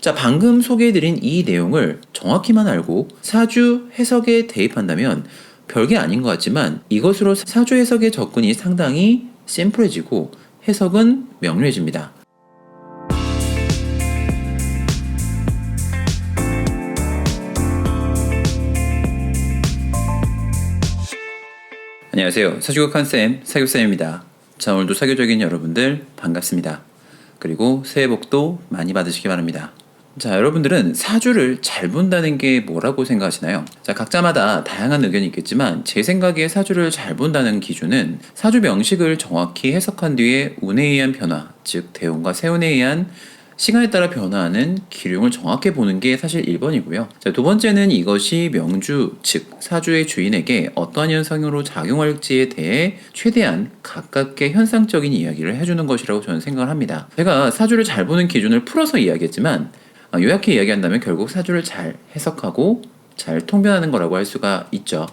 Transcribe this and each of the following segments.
자, 방금 소개해드린 이 내용을 정확히만 알고 사주 해석에 대입한다면 별게 아닌 것 같지만 이것으로 사주 해석의 접근이 상당히 심플해지고 해석은 명료해집니다. 안녕하세요. 사주국 한쌤 사교쌤입니다. 자, 오늘도 사교적인 여러분들 반갑습니다. 그리고 새해 복도 많이 받으시기 바랍니다. 자, 여러분들은 사주를 잘 본다는 게 뭐라고 생각하시나요? 자, 각자마다 다양한 의견이 있겠지만 제 생각에 사주를 잘 본다는 기준은 사주 명식을 정확히 해석한 뒤에 운에 의한 변화, 즉 대운과 세운에 의한 시간에 따라 변화하는 기륭을 정확히 보는 게 사실 1번이고요. 자, 두 번째는 이것이 명주, 즉 사주의 주인에게 어떠한 현상으로 작용할지에 대해 최대한 가깝게 현상적인 이야기를 해주는 것이라고 저는 생각을 합니다. 제가 사주를 잘 보는 기준을 풀어서 이야기했지만 요약해 이야기한다면 결국 사주를 잘 해석하고 잘 통변하는 거라고 할 수가 있죠.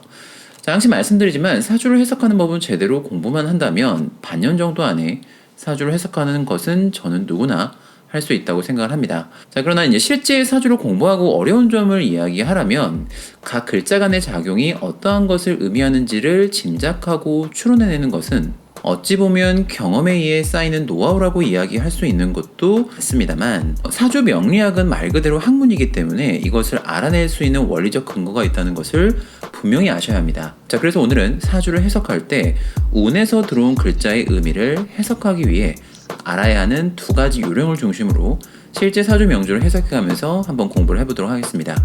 자, 항상 말씀드리지만 사주를 해석하는 법은 제대로 공부만 한다면 반년 정도 안에 사주를 해석하는 것은 저는 누구나 할 수 있다고 생각을 합니다. 자, 그러나 이제 실제 사주를 공부하고 어려운 점을 이야기하라면 각 글자 간의 작용이 어떠한 것을 의미하는지를 짐작하고 추론해내는 것은 어찌 보면 경험에 의해 쌓이는 노하우라고 이야기할 수 있는 것도 맞습니다만 사주 명리학은 말 그대로 학문이기 때문에 이것을 알아낼 수 있는 원리적 근거가 있다는 것을 분명히 아셔야 합니다. 자, 그래서 오늘은 사주를 해석할 때 운에서 들어온 글자의 의미를 해석하기 위해 알아야 하는 두 가지 요령을 중심으로 실제 사주 명주를 해석해가면서 한번 공부를 해보도록 하겠습니다.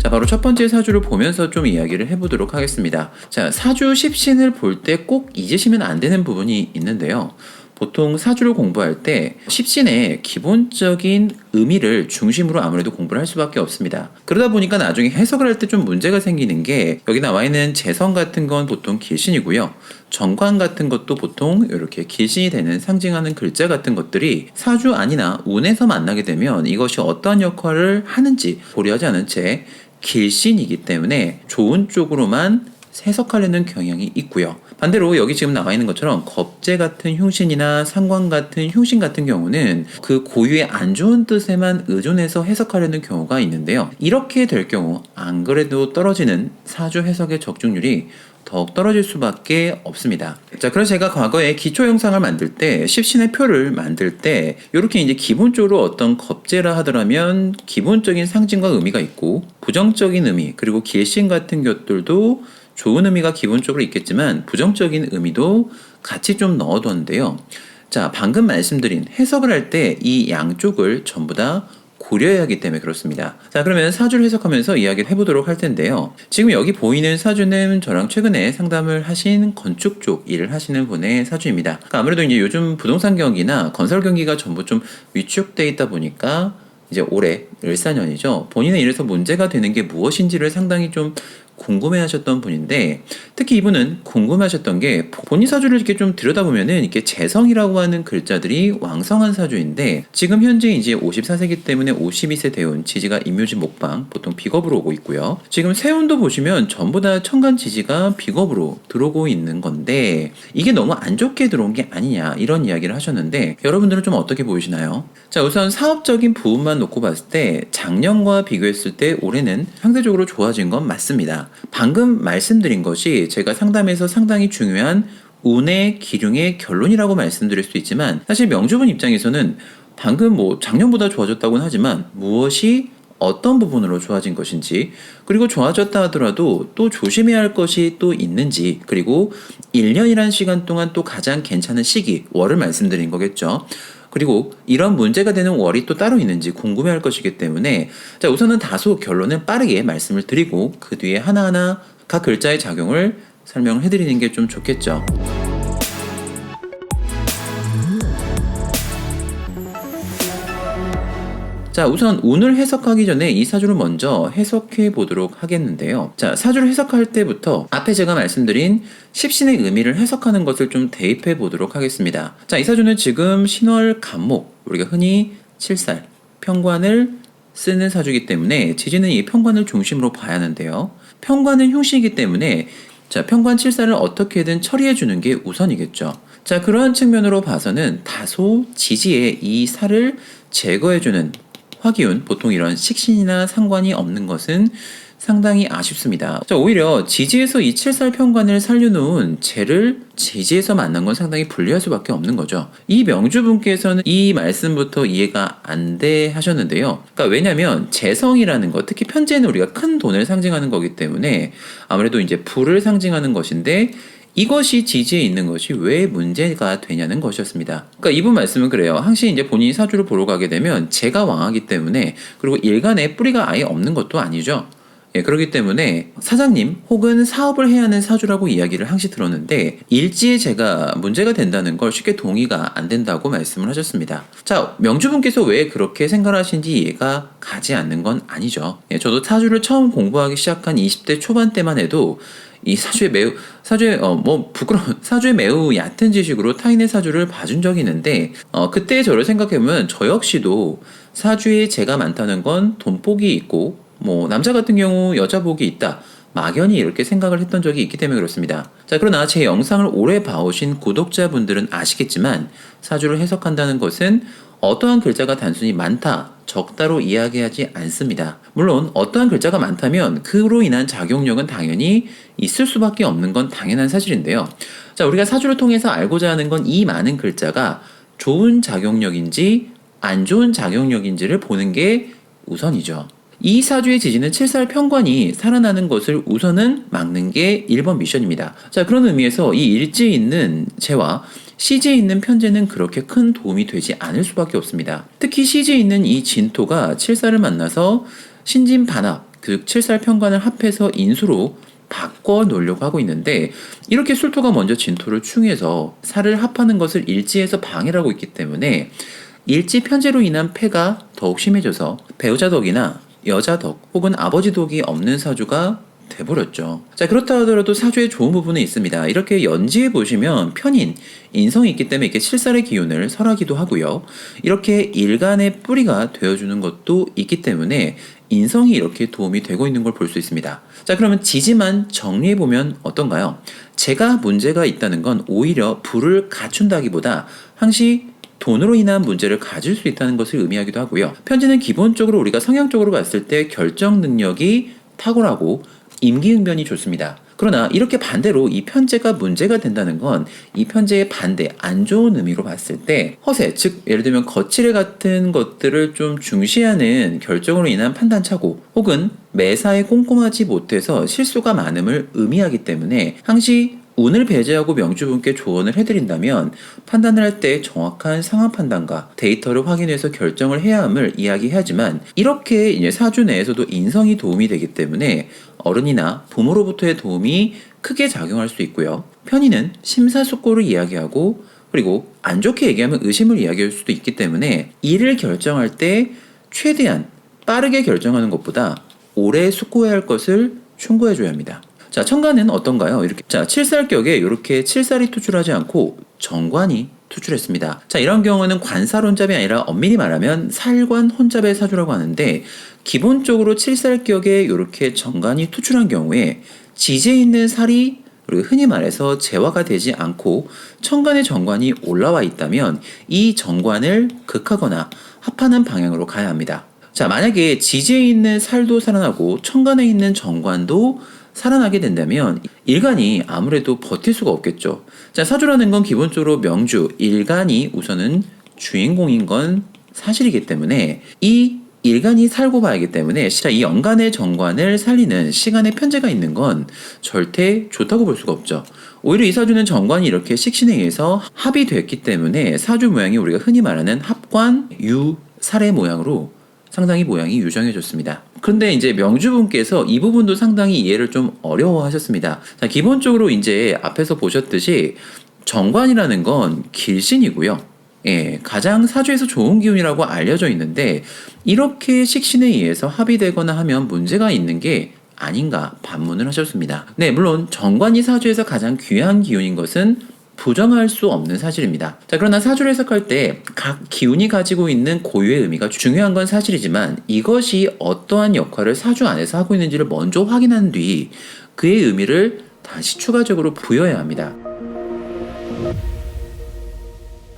자, 바로 첫 번째 사주를 보면서 좀 이야기를 해보도록 하겠습니다. 자, 사주 십신을 볼 때 꼭 잊으시면 안 되는 부분이 있는데요. 보통 사주를 공부할 때 십신의 기본적인 의미를 중심으로 아무래도 공부를 할 수밖에 없습니다. 그러다 보니까 나중에 해석을 할 때 좀 문제가 생기는 게 여기 나와 있는 재성 같은 건 보통 길신이고요. 정관 같은 것도 보통 이렇게 길신이 되는 상징하는 글자 같은 것들이 사주 안이나 운에서 만나게 되면 이것이 어떠한 역할을 하는지 고려하지 않은 채 길신이기 때문에 좋은 쪽으로만 해석하려는 경향이 있고요. 반대로 여기 지금 나와 있는 것처럼 겁재 같은 흉신이나 상관 같은 흉신 같은 경우는 그 고유의 안 좋은 뜻에만 의존해서 해석하려는 경우가 있는데요. 이렇게 될 경우 안 그래도 떨어지는 사주 해석의 적중률이 더욱 떨어질 수밖에 없습니다. 자, 그래서 제가 과거에 기초 영상을 만들 때 십신의 표를 만들 때 이렇게 이제 기본적으로 어떤 겁재라 하더라면 기본적인 상징과 의미가 있고 부정적인 의미 그리고 길신 같은 것들도 좋은 의미가 기본적으로 있겠지만 부정적인 의미도 같이 좀 넣어뒀는데요. 자, 방금 말씀드린 해석을 할 때 이 양쪽을 전부 다 고려해야 하기 때문에 그렇습니다. 자, 그러면 사주를 해석하면서 이야기를 해보도록 할 텐데요. 지금 여기 보이는 사주는 저랑 최근에 상담을 하신 건축 쪽 일을 하시는 분의 사주입니다. 그러니까 아무래도 이제 요즘 부동산 경기나 건설 경기가 전부 좀 위축돼 있다 보니까 이제 올해 을사년이죠. 본인의 일에서 문제가 되는 게 무엇인지를 상당히 좀 궁금해하셨던 분인데 특히 이분은 궁금하셨던 게 본인 사주를 이렇게 좀 들여다보면은 이렇게 재성이라고 하는 글자들이 왕성한 사주인데 지금 현재 이제 54세기 때문에 52세 대운 지지가 임묘지 목방 보통 비겁으로 오고 있고요. 지금 세운도 보시면 전부 다 천간 지지가 비겁으로 들어오고 있는 건데 이게 너무 안 좋게 들어온 게 아니냐 이런 이야기를 하셨는데 여러분들은 좀 어떻게 보이시나요? 자, 우선 사업적인 부분만 놓고 봤을 때 작년과 비교했을 때 올해는 상대적으로 좋아진 건 맞습니다. 방금 말씀드린 것이 제가 상담에서 상당히 중요한 운의 기륭의 결론이라고 말씀드릴 수 있지만 사실 명주분 입장에서는 방금 뭐 작년보다 좋아졌다고는 하지만 무엇이 어떤 부분으로 좋아진 것인지 그리고 좋아졌다 하더라도 또 조심해야 할 것이 또 있는지 그리고 1년이라는 시간 동안 또 가장 괜찮은 시기 월을 말씀드린 거겠죠. 그리고 이런 문제가 되는 월이 또 따로 있는지 궁금해할 것이기 때문에 자, 우선은 다소 결론은 빠르게 말씀을 드리고 그 뒤에 하나하나 각 글자의 작용을 설명을 해드리는 게 좀 좋겠죠. 자, 우선 운을 해석하기 전에 이 사주를 먼저 해석해 보도록 하겠는데요. 자, 사주를 해석할 때부터 앞에 제가 말씀드린 십신의 의미를 해석하는 것을 좀 대입해 보도록 하겠습니다. 자, 이 사주는 지금 신월 간목, 우리가 흔히 칠살, 편관을 쓰는 사주이기 때문에 지지는 이 편관을 중심으로 봐야 하는데요. 편관은 흉신이기 때문에 자, 편관 칠살을 어떻게든 처리해 주는 게 우선이겠죠. 자, 그러한 측면으로 봐서는 다소 지지에 이 살을 제거해주는 화기운, 보통 이런 식신이나 상관이 없는 것은 상당히 아쉽습니다. 자, 오히려 지지에서 이 칠살 편관을 살려놓은 재를 지지에서 만난 건 상당히 불리할 수밖에 없는 거죠. 이 명주분께서는 이 말씀부터 이해가 안 돼 하셨는데요. 그러니까 왜냐면 재성이라는 것, 특히 편재는 우리가 큰 돈을 상징하는 거기 때문에 아무래도 이제 부를 상징하는 것인데 이것이 지지에 있는 것이 왜 문제가 되냐는 것이었습니다. 그러니까 이분 말씀은 그래요. 항시 이제 본인이 사주를 보러 가게 되면 재가 왕하기 때문에, 그리고 일간에 뿌리가 아예 없는 것도 아니죠. 예, 그렇기 때문에 사장님 혹은 사업을 해야 하는 사주라고 이야기를 항시 들었는데 일지에 제가 문제가 된다는 걸 쉽게 동의가 안 된다고 말씀을 하셨습니다. 자, 명주분께서 왜 그렇게 생각하신지 이해가 가지 않는 건 아니죠. 예, 저도 사주를 처음 공부하기 시작한 20대 초반 때만 해도 이 사주에 매우 얕은 지식으로 타인의 사주를 봐준 적이 있는데, 그때 저를 생각해보면 저 역시도 사주에 재가 많다는 건 돈복이 있고, 남자 같은 경우 여자 복이 있다, 막연히 이렇게 생각을 했던 적이 있기 때문에 그렇습니다. 자, 그러나 제 영상을 오래 봐오신 구독자분들은 아시겠지만 사주를 해석한다는 것은 어떠한 글자가 단순히 많다, 적다로 이야기하지 않습니다. 물론 어떠한 글자가 많다면 그로 인한 작용력은 당연히 있을 수밖에 없는 건 당연한 사실인데요. 자, 우리가 사주를 통해서 알고자 하는 건 이 많은 글자가 좋은 작용력인지 안 좋은 작용력인지를 보는 게 우선이죠. 이 사주의 지지는 칠살 편관이 살아나는 것을 우선은 막는 게 1번 미션입니다. 자, 그런 의미에서 이 일지에 있는 재와 시지에 있는 편재는 그렇게 큰 도움이 되지 않을 수밖에 없습니다. 특히 시지에 있는 이 진토가 칠살을 만나서 신진반합, 그 칠살 편관을 합해서 인수로 바꿔 놓으려고 하고 있는데, 이렇게 술토가 먼저 진토를 충해서 살을 합하는 것을 일지에서 방해를 하고 있기 때문에 일지 편재로 인한 폐가 더욱 심해져서 배우자 덕이나 여자 덕 혹은 아버지 덕이 없는 사주가 돼버렸죠. 자, 그렇다 하더라도 사주에 좋은 부분은 있습니다. 이렇게 연지에 보시면 편인, 인성이 있기 때문에 이렇게 칠살의 기운을 설하기도 하고요. 이렇게 일간의 뿌리가 되어주는 것도 있기 때문에 인성이 이렇게 도움이 되고 있는 걸 볼 수 있습니다. 자, 그러면 지지만 정리해보면 어떤가요? 제가 문제가 있다는 건 오히려 부를 갖춘다기보다 항시 돈으로 인한 문제를 가질 수 있다는 것을 의미하기도 하고요. 편지는 기본적으로 우리가 성향적으로 봤을 때 결정 능력이 탁월하고 임기응변이 좋습니다. 그러나 이렇게 반대로 이 편재가 문제가 된다는 건 이 편재의 반대, 안 좋은 의미로 봤을 때 허세, 즉 예를 들면 거칠애 같은 것들을 좀 중시하는 결정으로 인한 판단착오, 혹은 매사에 꼼꼼하지 못해서 실수가 많음을 의미하기 때문에 항시 운을 배제하고 명주분께 조언을 해드린다면 판단을 할 때 정확한 상황 판단과 데이터를 확인해서 결정을 해야 함을 이야기하지만, 이렇게 이제 사주 내에서도 인성이 도움이 되기 때문에 어른이나 부모로부터의 도움이 크게 작용할 수 있고요. 편의는 심사숙고를 이야기하고, 그리고 안 좋게 얘기하면 의심을 이야기할 수도 있기 때문에 일을 결정할 때 최대한 빠르게 결정하는 것보다 오래 숙고해야 할 것을 충고해줘야 합니다. 자, 천간은 어떤가요? 이렇게, 자, 칠살격에 이렇게 칠살이 투출하지 않고 정관이 투출했습니다. 자, 이런 경우는 관살 혼잡이 아니라 엄밀히 말하면 살관 혼잡의 사주라고 하는데, 기본적으로 칠살격에 이렇게 정관이 투출한 경우에 지지에 있는 살이, 그리고 흔히 말해서 재화가 되지 않고 천간의 정관이 올라와 있다면 이 정관을 극하거나 합하는 방향으로 가야 합니다. 자, 만약에 지지에 있는 살도 살아나고 천간에 있는 정관도 살아나게 된다면 일간이 아무래도 버틸 수가 없겠죠. 자, 사주라는 건 기본적으로 명주, 일간이 우선은 주인공인 건 사실이기 때문에 이 일간이 살고 봐야기 때문에, 자, 이 연간의 정관을 살리는 시간의 편제가 있는 건 절대 좋다고 볼 수가 없죠. 오히려 이 사주는 정관이 이렇게 식신에 의해서 합이 됐기 때문에 사주 모양이 우리가 흔히 말하는 합관 유살의 모양으로 상당히 모양이 유정해졌습니다. 그런데 이제 명주분께서 이 부분도 상당히 이해를 좀 어려워하셨습니다. 자, 기본적으로 이제 앞에서 보셨듯이 정관이라는 건 길신이고요. 예, 가장 사주에서 좋은 기운이라고 알려져 있는데, 이렇게 식신에 의해서 합의되거나 하면 문제가 있는 게 아닌가 반문을 하셨습니다. 네, 물론 정관이 사주에서 가장 귀한 기운인 것은 부정할 수 없는 사실입니다. 자, 그러나 사주를 해석할 때 각 기운이 가지고 있는 고유의 의미가 중요한 건 사실이지만, 이것이 어떠한 역할을 사주 안에서 하고 있는지를 먼저 확인한 뒤 그의 의미를 다시 추가적으로 부여해야 합니다.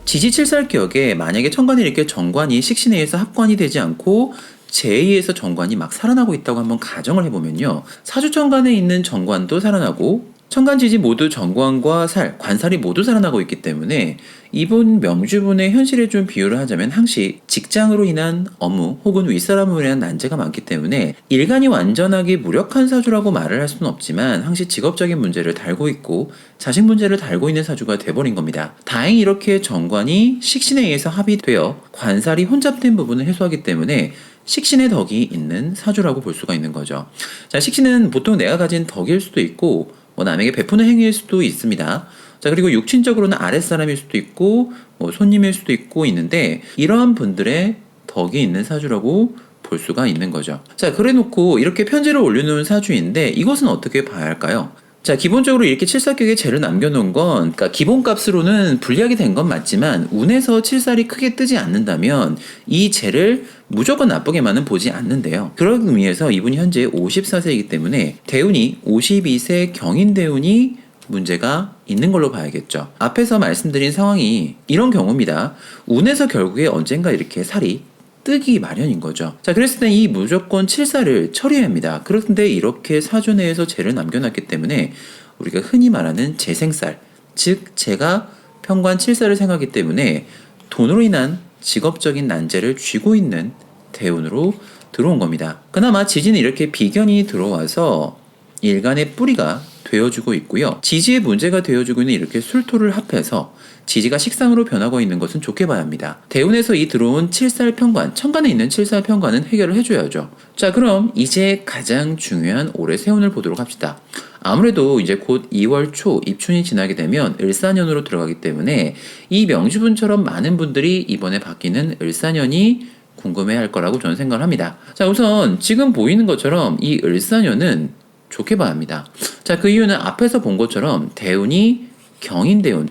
지지 칠살기역에 만약에 천간에 이렇게 정관이 식신에서 합관이 되지 않고 제2에서 정관이 막 살아나고 있다고 한번 가정을 해보면요. 사주천간에 있는 정관도 살아나고 천간지지 모두 정관과 관살이 모두 살아나고 있기 때문에 이분 명주분의 현실에 좀 비유를 하자면 항시 직장으로 인한 업무 혹은 윗사람으로 인한 난제가 많기 때문에 일간이 완전하게 무력한 사주라고 말을 할 수는 없지만 항시 직업적인 문제를 달고 있고 자식 문제를 달고 있는 사주가 돼버린 겁니다. 다행히 이렇게 정관이 식신에 의해서 합의되어 관살이 혼잡된 부분을 해소하기 때문에 식신의 덕이 있는 사주라고 볼 수가 있는 거죠. 자, 식신은 보통 내가 가진 덕일 수도 있고 남에게 베푸는 행위일 수도 있습니다. 자, 그리고 육친적으로는 아랫사람일 수도 있고 손님일 수도 있고 있는데 이러한 분들의 덕이 있는 사주라고 볼 수가 있는 거죠. 자, 그래 놓고 이렇게 편지를 올려놓은 사주인데 이것은 어떻게 봐야 할까요? 자, 기본적으로 이렇게 칠살격에 재를 남겨놓은 건 그러니까 기본값으로는 불리하게 된 건 맞지만 운에서 칠살이 크게 뜨지 않는다면 이 재를 무조건 나쁘게만은 보지 않는데요. 그런 의미에서 이분이 현재 54세이기 때문에 대운이 52세 경인대운이 문제가 있는 걸로 봐야겠죠. 앞에서 말씀드린 상황이 이런 경우입니다. 운에서 결국에 언젠가 이렇게 살이 뜨기 마련인 거죠. 자, 그랬을 때 이 무조건 칠살을 처리해야 합니다. 그런데 이렇게 사주 내에서 재를 남겨놨기 때문에 우리가 흔히 말하는 재생살, 즉 재가 편관 칠살을 생하기 때문에 돈으로 인한 직업적인 난제를 쥐고 있는 대운으로 들어온 겁니다. 그나마 지지는 이렇게 비견이 들어와서 일간의 뿌리가 되어주고 있고요. 지지의 문제가 되어주고 있는 이렇게 술토를 합해서 지지가 식상으로 변하고 있는 것은 좋게 봐야 합니다. 대운에서 이 들어온 칠살 편관, 천간에 있는 칠살 편관은 해결을 해줘야죠. 자, 그럼 이제 가장 중요한 올해 세운을 보도록 합시다. 아무래도 이제 곧 2월 초 입춘이 지나게 되면 을사년으로 들어가기 때문에 이 명주분처럼 많은 분들이 이번에 바뀌는 을사년이 궁금해할 거라고 저는 생각을 합니다. 자, 우선 지금 보이는 것처럼 이 을사년은 좋게 봐야 합니다. 자, 그 이유는 앞에서 본 것처럼 대운이 경인대운,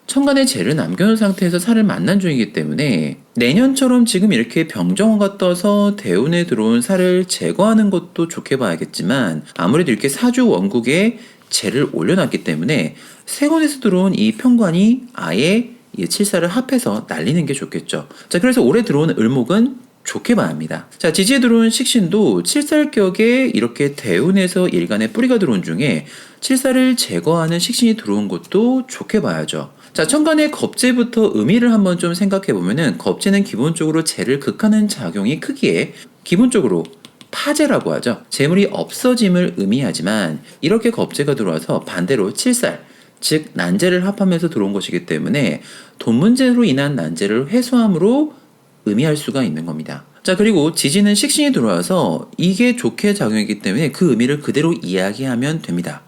천간에 재를 남겨놓은 상태에서 살을 만난 중이기 때문에 내년처럼 지금 이렇게 병정화가 떠서 대운에 들어온 살을 제거하는 것도 좋게 봐야겠지만 아무래도 이렇게 사주 원국에 재를 올려놨기 때문에 세운에서 들어온 이 편관이 아예 이 칠살을 합해서 날리는 게 좋겠죠. 자, 그래서 올해 들어온 을목은 좋게 봐야 합니다. 자, 지지에 들어온 식신도 칠살격에 이렇게 대운에서 일간에 뿌리가 들어온 중에 칠살을 제거하는 식신이 들어온 것도 좋게 봐야죠. 자, 천간의 겁재부터 의미를 한번 좀 생각해 보면은 겁재는 기본적으로 재를 극하는 작용이 크기에 기본적으로 파재라고 하죠. 재물이 없어짐을 의미하지만 이렇게 겁재가 들어와서 반대로 칠살, 즉 난제를 합하면서 들어온 것이기 때문에 돈 문제로 인한 난제를 해소함으로 의미할 수가 있는 겁니다. 자, 그리고 지지는 식신이 들어와서 이게 좋게 작용했기 때문에 그 의미를 그대로 이야기하면 됩니다.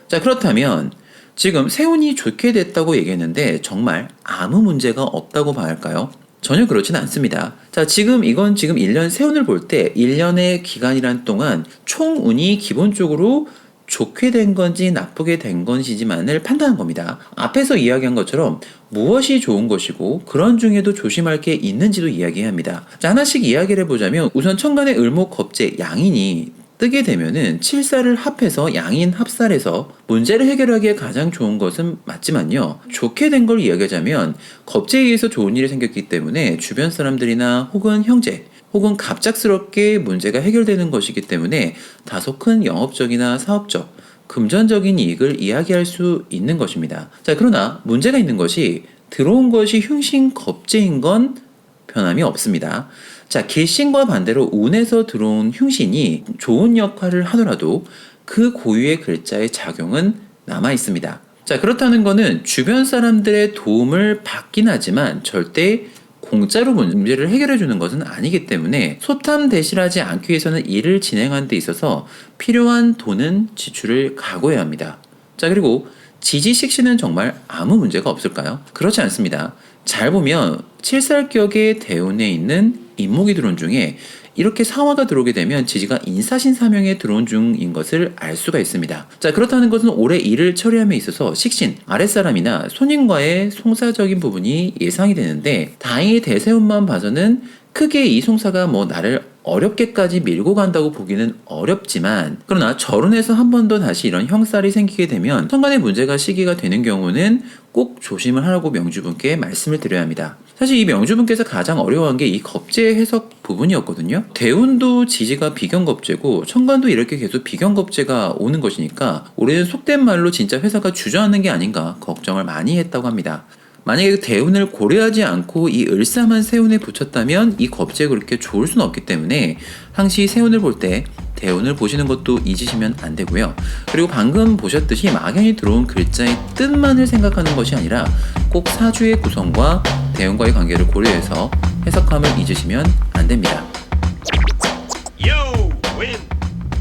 자, 그렇다면 지금 세운이 좋게 됐다고 얘기했는데 정말 아무 문제가 없다고 봐야 할까요? 전혀 그렇지는 않습니다. 자, 이건 지금 1년 세운을 볼 때 1년의 기간이란 동안 총 운이 기본적으로 좋게 된 건지 나쁘게 된 건지만을 판단한 겁니다. 앞에서 이야기한 것처럼 무엇이 좋은 것이고 그런 중에도 조심할 게 있는지도 이야기해야 합니다. 자, 하나씩 이야기를 해보자면 우선 천간의 을목 겁재 양인이 뜨게 되면은 칠살을 합해서 양인 합살해서 문제를 해결하기에 가장 좋은 것은 맞지만요. 좋게 된 걸 이야기하자면 겁재에 의해서 좋은 일이 생겼기 때문에 주변 사람들이나 혹은 형제 혹은 갑작스럽게 문제가 해결되는 것이기 때문에 다소 큰 영업적이나 사업적, 금전적인 이익을 이야기할 수 있는 것입니다. 자, 그러나 문제가 있는 것이 들어온 것이 흉신 겁재인 건 변함이 없습니다. 자, 길신과 반대로 운에서 들어온 흉신이 좋은 역할을 하더라도 그 고유의 글자의 작용은 남아 있습니다. 자, 그렇다는 것은 주변 사람들의 도움을 받긴 하지만 절대 공짜로 문제를 해결해 주는 것은 아니기 때문에 소탐대실하지 않기 위해서는 일을 진행하는 데 있어서 필요한 돈은 지출을 각오해야 합니다. 자, 그리고 지지식신은 정말 아무 문제가 없을까요? 그렇지 않습니다. 잘 보면 칠살격의 대운에 있는 인목이 들어온 중에 이렇게 사화가 들어오게 되면 지지가 인사신사명에 들어온 중인 것을 알 수가 있습니다. 자, 그렇다는 것은 올해 일을 처리함에 있어서 식신, 아랫사람이나 손님과의 송사적인 부분이 예상이 되는데 다행히 대세운만 봐서는 크게 이 송사가 나를 어렵게까지 밀고 간다고 보기는 어렵지만, 그러나 절혼해서 한 번 더 다시 이런 형살이 생기게 되면 천간의 문제가 시기가 되는 경우는 꼭 조심을 하라고 명주분께 말씀을 드려야 합니다. 사실 이 명주분께서 가장 어려워한 게 이 겁재 해석 부분이었거든요. 대운도 지지가 비견겁재고 천간도 이렇게 계속 비견겁재가 오는 것이니까 올해는 속된 말로 진짜 회사가 주저하는 게 아닌가 걱정을 많이 했다고 합니다. 만약에 그 대운을 고려하지 않고 이 을사만 세운에 붙였다면 이 겁재가 그렇게 좋을 수는 없기 때문에 항시 세운을 볼 때 대운을 보시는 것도 잊으시면 안 되고요. 그리고 방금 보셨듯이 막연히 들어온 글자의 뜻만을 생각하는 것이 아니라 꼭 사주의 구성과 대운과의 관계를 고려해서 해석함을 잊으시면 안 됩니다.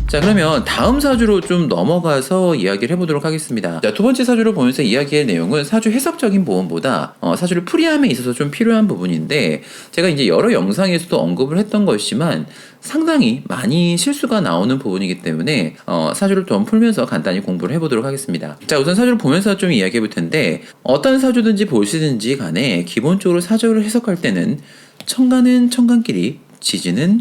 자, 그러면 다음 사주로 좀 넘어가서 이야기를 해보도록 하겠습니다. 자, 두 번째 사주를 보면서 이야기할 내용은 사주 해석적인 부분보다 사주를 풀이함에 있어서 좀 필요한 부분인데, 제가 이제 여러 영상에서도 언급을 했던 것이지만 상당히 많이 실수가 나오는 부분이기 때문에 사주를 좀 풀면서 간단히 공부를 해보도록 하겠습니다. 자, 우선 사주를 보면서 좀 이야기해 볼 텐데, 어떤 사주든지 보시든지 간에 기본적으로 사주를 해석할 때는 천간은 천간끼리, 지지는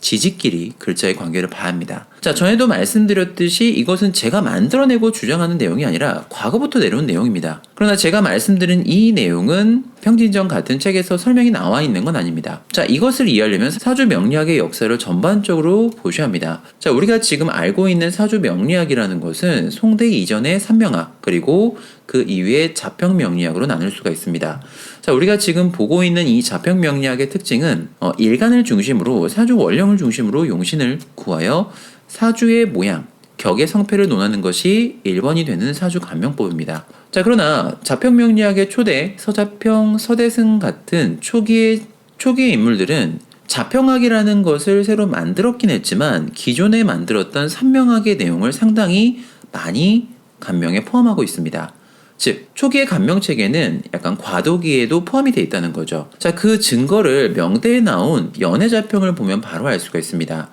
지지끼리 글자의 관계를 봐야 합니다. 자, 전에도 말씀드렸듯이 이것은 제가 만들어내고 주장하는 내용이 아니라 과거부터 내려온 내용입니다. 그러나 제가 말씀드린 이 내용은 평진전 같은 책에서 설명이 나와 있는 건 아닙니다. 자, 이것을 이해하려면 사주 명리학의 역사를 전반적으로 보셔야 합니다. 자, 우리가 지금 알고 있는 사주 명리학이라는 것은 송대 이전의 산명학, 그리고 그 이후에 자평 명리학으로 나눌 수가 있습니다. 자, 우리가 지금 보고 있는 이 자평 명리학의 특징은 일간을 중심으로 사주 원령을 중심으로 용신을 구하여 사주의 모양, 격의 성패를 논하는 것이 1번이 되는 사주 간명법입니다. 자, 그러나 자평 명리학의 초대, 서자평, 서대승 같은 초기의 인물들은 자평학이라는 것을 새로 만들었긴 했지만 기존에 만들었던 산명학의 내용을 상당히 많이 간명에 포함하고 있습니다. 즉, 초기의 간명책에는 약간 과도기에도 포함이 되어 있다는 거죠. 자, 그 증거를 명대에 나온 연해자평을 보면 바로 알 수가 있습니다.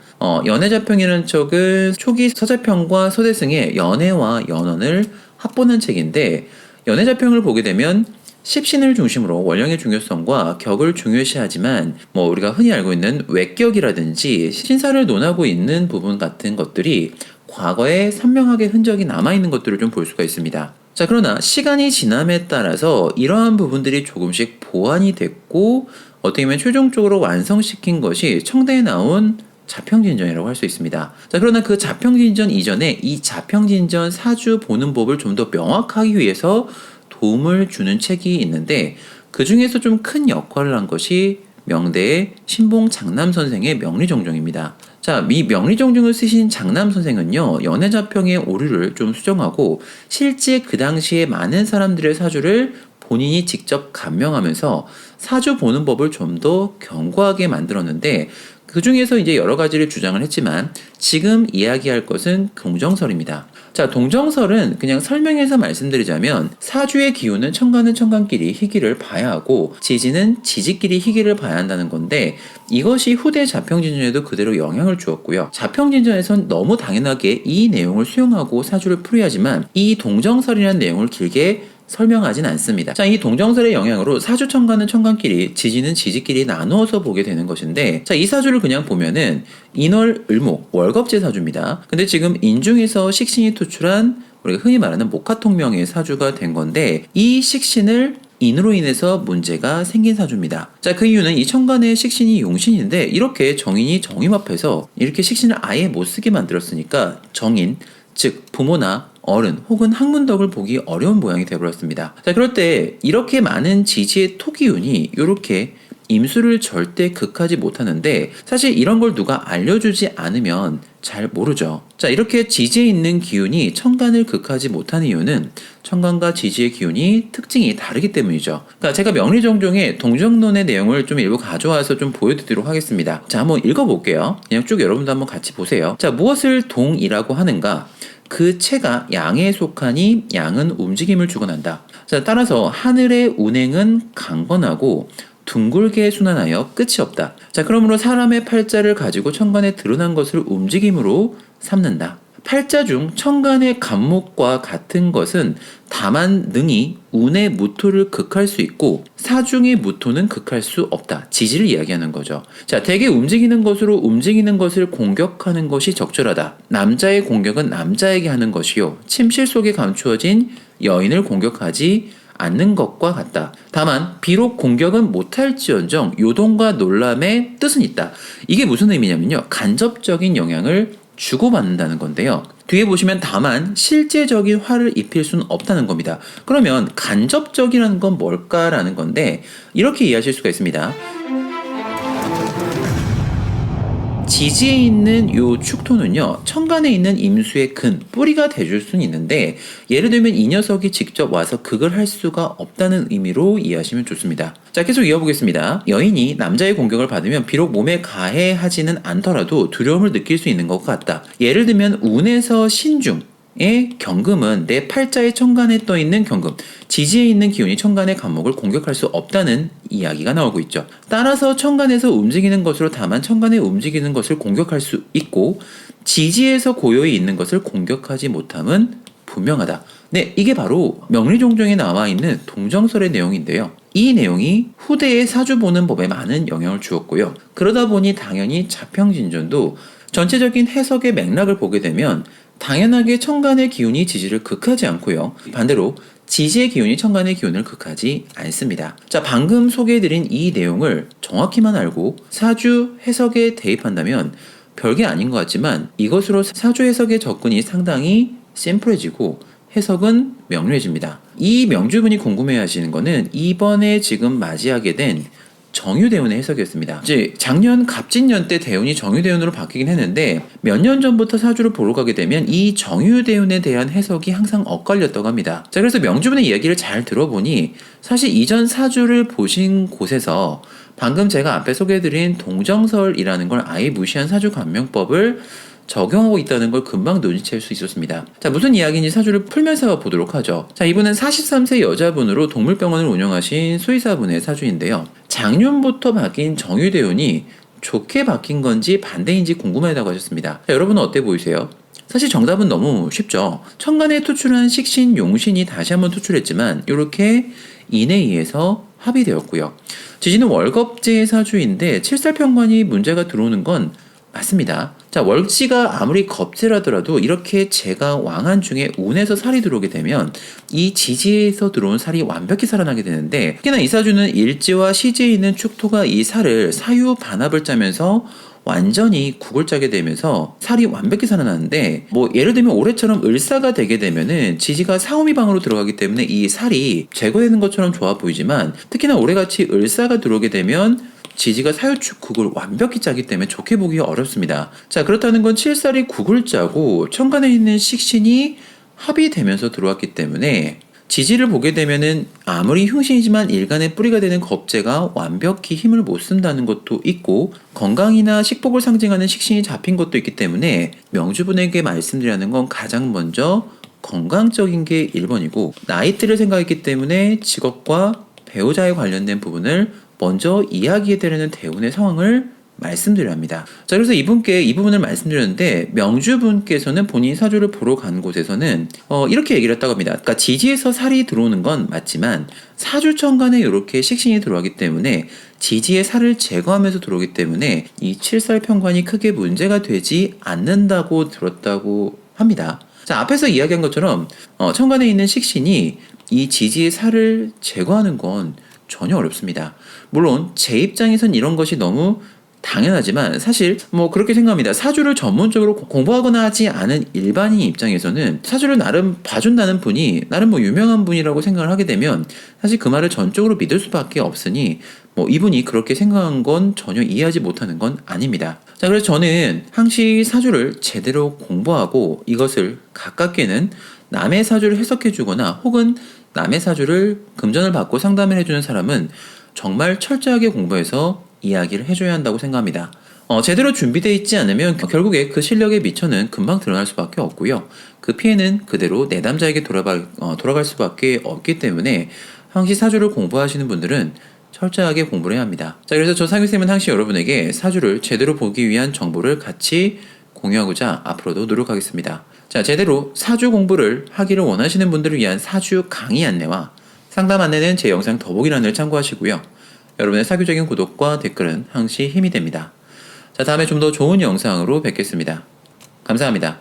연해자평이라는 책은 초기 서자평과 서대승의 연해와 연원을 합본한 책인데, 연해자평을 보게 되면 십신을 중심으로 원령의 중요성과 격을 중요시하지만 우리가 흔히 알고 있는 외격이라든지 신사를 논하고 있는 부분 같은 것들이 과거에 산명학의 흔적이 남아있는 것들을 좀 볼 수가 있습니다. 자, 그러나 시간이 지남에 따라서 이러한 부분들이 조금씩 보완이 됐고 어떻게 보면 최종적으로 완성시킨 것이 청대에 나온 자평진전이라고 할 수 있습니다. 자, 그러나 그 자평진전 이전에 이 자평진전 사주 보는 법을 좀 더 명확하기 위해서 도움을 주는 책이 있는데, 그 중에서 좀 큰 역할을 한 것이 명대의 신봉 장남 선생의 명리정종입니다. 자, 이 명리정종을 쓰신 장남 선생은요, 연해자평의 오류를 좀 수정하고 실제 그 당시에 많은 사람들의 사주를 본인이 직접 감명하면서 사주 보는 법을 좀 더 견고하게 만들었는데, 그 중에서 이제 여러 가지를 주장을 했지만 지금 이야기할 것은 동정설입니다. 자, 동정설은 그냥 설명해서 말씀드리자면 사주의 기운은 천간은 천간끼리 희기를 봐야 하고 지지는 지지끼리 희기를 봐야 한다는 건데, 이것이 후대 자평진전에도 그대로 영향을 주었고요. 자평진전에선 너무 당연하게 이 내용을 수용하고 사주를 풀이하지만 이 동정설이라는 내용을 길게 설명하진 않습니다. 자, 이 동정설의 영향으로 사주 천간은 천간끼리, 지지는 지지끼리 나누어서 보게 되는 것인데, 자, 이 사주를 그냥 보면은 인월, 을목, 월겁제 사주입니다. 근데 지금 인중에서 식신이 투출한 우리가 흔히 말하는 목화통명의 사주가 된 건데, 이 식신을 인으로 인해서 문제가 생긴 사주입니다. 자, 그 이유는 이 천간의 식신이 용신인데 이렇게 정인이 정임 앞에서 이렇게 식신을 아예 못 쓰게 만들었으니까 정인, 즉 부모나 어른 혹은 학문덕을 보기 어려운 모양이 되어버렸습니다. 자, 그럴 때 이렇게 많은 지지의 토기운이 이렇게 임수를 절대 극하지 못하는데, 사실 이런 걸 누가 알려주지 않으면 잘 모르죠. 자, 이렇게 지지에 있는 기운이 천간을 극하지 못하는 이유는 천간과 지지의 기운이 특징이 다르기 때문이죠. 그러니까 제가 명리정종의 동정론의 내용을 좀 일부 가져와서 좀 보여드리도록 하겠습니다. 자, 한번 읽어볼게요. 그냥 쭉 여러분도 한번 같이 보세요. 자, 무엇을 동이라고 하는가? 그 체가 양에 속하니 양은 움직임을 주관한다. 자, 따라서 하늘의 운행은 강건하고 둥글게 순환하여 끝이 없다. 자, 그러므로 사람의 팔자를 가지고 천간에 드러난 것을 움직임으로 삼는다. 팔자 중 천간의 간목과 같은 것은 다만 능히 운의 무토를 극할 수 있고 사중의 무토는 극할 수 없다. 지지를 이야기하는 거죠. 자, 대개 움직이는 것으로 움직이는 것을 공격하는 것이 적절하다. 남자의 공격은 남자에게 하는 것이요. 침실 속에 감추어진 여인을 공격하지 않는 것과 같다. 다만 비록 공격은 못할지언정 요동과 놀람의 뜻은 있다. 이게 무슨 의미냐면요. 간접적인 영향을 주고받는다는 건데요. 뒤에 보시면 다만 실제적인 화를 입힐 수는 없다는 겁니다. 그러면 간접적이라는 건 뭘까라는 건데 이렇게 이해하실 수가 있습니다. 지지에 있는 요 축토는요, 천간에 있는 임수의 근, 뿌리가 돼줄 수는 있는데, 예를 들면 이 녀석이 직접 와서 극을 할 수가 없다는 의미로 이해하시면 좋습니다. 자, 계속 이어보겠습니다. 여인이 남자의 공격을 받으면 비록 몸에 가해하지는 않더라도 두려움을 느낄 수 있는 것 같다. 예를 들면 운에서 신중, 의 경금은 내 팔자의 천간에 떠있는 경금, 지지에 있는 기운이 천간의 간목을 공격할 수 없다는 이야기가 나오고 있죠. 따라서 천간에서 움직이는 것으로 다만 천간에 움직이는 것을 공격할 수 있고 지지에서 고요히 있는 것을 공격하지 못함은 분명하다. 네, 이게 바로 명리종정에 나와 있는 동정설의 내용인데요. 이 내용이 후대의 사주 보는 법에 많은 영향을 주었고요. 그러다 보니 당연히 자평진전도 전체적인 해석의 맥락을 보게 되면 당연하게 천간의 기운이 지지를 극하지 않고요. 반대로 지지의 기운이 천간의 기운을 극하지 않습니다. 자, 방금 소개해드린 이 내용을 정확히만 알고 사주 해석에 대입한다면 별게 아닌 것 같지만 이것으로 사주 해석의 접근이 상당히 심플해지고 해석은 명료해집니다. 이 명주분이 궁금해하시는 거는 이번에 지금 맞이하게 된 정유대운의 해석이었습니다. 이제 작년 갑진년 때 대운이 정유대운으로 바뀌긴 했는데 몇 년 전부터 사주를 보러 가게 되면 이 정유대운에 대한 해석이 항상 엇갈렸다고 합니다. 자, 그래서 명주분의 이야기를 잘 들어보니 사실 이전 사주를 보신 곳에서 방금 제가 앞에 소개해드린 동정설이라는 걸 아예 무시한 사주 감명법을 적용하고 있다는 걸 금방 눈치챌 수 있었습니다. 자, 무슨 이야기인지 사주를 풀면서 보도록 하죠. 자, 이분은 43세 여자분으로 동물병원을 운영하신 수의사분의 사주인데요. 작년부터 바뀐 정유대운이 좋게 바뀐 건지 반대인지 궁금하다고 하셨습니다. 자, 여러분은 어때 보이세요? 사실 정답은 너무 쉽죠. 천간에 투출한 식신, 용신이 다시 한번 투출했지만 이렇게 인에 의해서 합의되었고요. 지지는 월겁제의 사주인데 칠살평관이 문제가 들어오는 건 맞습니다. 자, 월지가 아무리 겁재라더라도 이렇게 제가 왕한 중에 운에서 살이 들어오게 되면 이 지지에서 들어온 살이 완벽히 살아나게 되는데 특히나 이 사주는 일지와 시지에 있는 축토가 이 살을 사유 반합을 짜면서 완전히 국을 짜게 되면서 살이 완벽히 살아나는데 뭐 예를 들면 올해처럼 을사가 되게 되면은 지지가 사오미방으로 들어가기 때문에 이 살이 제거되는 것처럼 좋아 보이지만 특히나 올해같이 을사가 들어오게 되면 지지가 사유축 국을 완벽히 짜기 때문에 좋게 보기 어렵습니다. 자, 그렇다는 건 칠살이 국을 짜고 천간에 있는 식신이 합의되면서 들어왔기 때문에 지지를 보게 되면은 아무리 흉신이지만 일간의 뿌리가 되는 겁재가 완벽히 힘을 못 쓴다는 것도 있고 건강이나 식복을 상징하는 식신이 잡힌 것도 있기 때문에 명주분에게 말씀드리는 건 가장 먼저 건강적인 게 1번이고 나이대를 생각했기 때문에 직업과 배우자에 관련된 부분을 먼저 이야기해드리는 대운의 상황을 말씀드려야 합니다. 자, 그래서 이분께 이 부분을 말씀드렸는데 명주분께서는 본인 사주를 보러 간 곳에서는 이렇게 얘기를 했다고 합니다. 그러니까 지지에서 살이 들어오는 건 맞지만 사주천간에 이렇게 식신이 들어가기 때문에 지지의 살을 제거하면서 들어오기 때문에 이 칠살평관이 크게 문제가 되지 않는다고 들었다고 합니다. 자, 앞에서 이야기한 것처럼 천간에 있는 식신이 이 지지의 살을 제거하는 건 전혀 어렵습니다. 물론 제 입장에선 이런 것이 너무 당연하지만 사실 뭐 그렇게 생각합니다. 사주를 전문적으로 공부하거나 하지 않은 일반인 입장에서는 사주를 나름 봐준다는 분이 나름 뭐 유명한 분이라고 생각을 하게 되면 사실 그 말을 전적으로 믿을 수밖에 없으니 뭐 이분이 그렇게 생각한 건 전혀 이해하지 못하는 건 아닙니다. 자, 그래서 저는 항시 사주를 제대로 공부하고 이것을 가깝게는 남의 사주를 해석해주거나 혹은 남의 사주를 금전을 받고 상담을 해주는 사람은 정말 철저하게 공부해서 이야기를 해줘야 한다고 생각합니다. 제대로 준비되어 있지 않으면 결국에 그 실력의 미천은 금방 드러날 수밖에 없고요. 그 피해는 그대로 내담자에게 돌아갈 수밖에 없기 때문에 항시 사주를 공부하시는 분들은 철저하게 공부를 해야 합니다. 자, 그래서 저 상규쌤은 항시 여러분에게 사주를 제대로 보기 위한 정보를 같이 공유하고자 앞으로도 노력하겠습니다. 자, 제대로 사주 공부를 하기를 원하시는 분들을 위한 사주 강의 안내와 상담 안내는 제 영상 더보기란을 참고하시고요. 여러분의 사교적인 구독과 댓글은 항시 힘이 됩니다. 자, 다음에 좀 더 좋은 영상으로 뵙겠습니다. 감사합니다.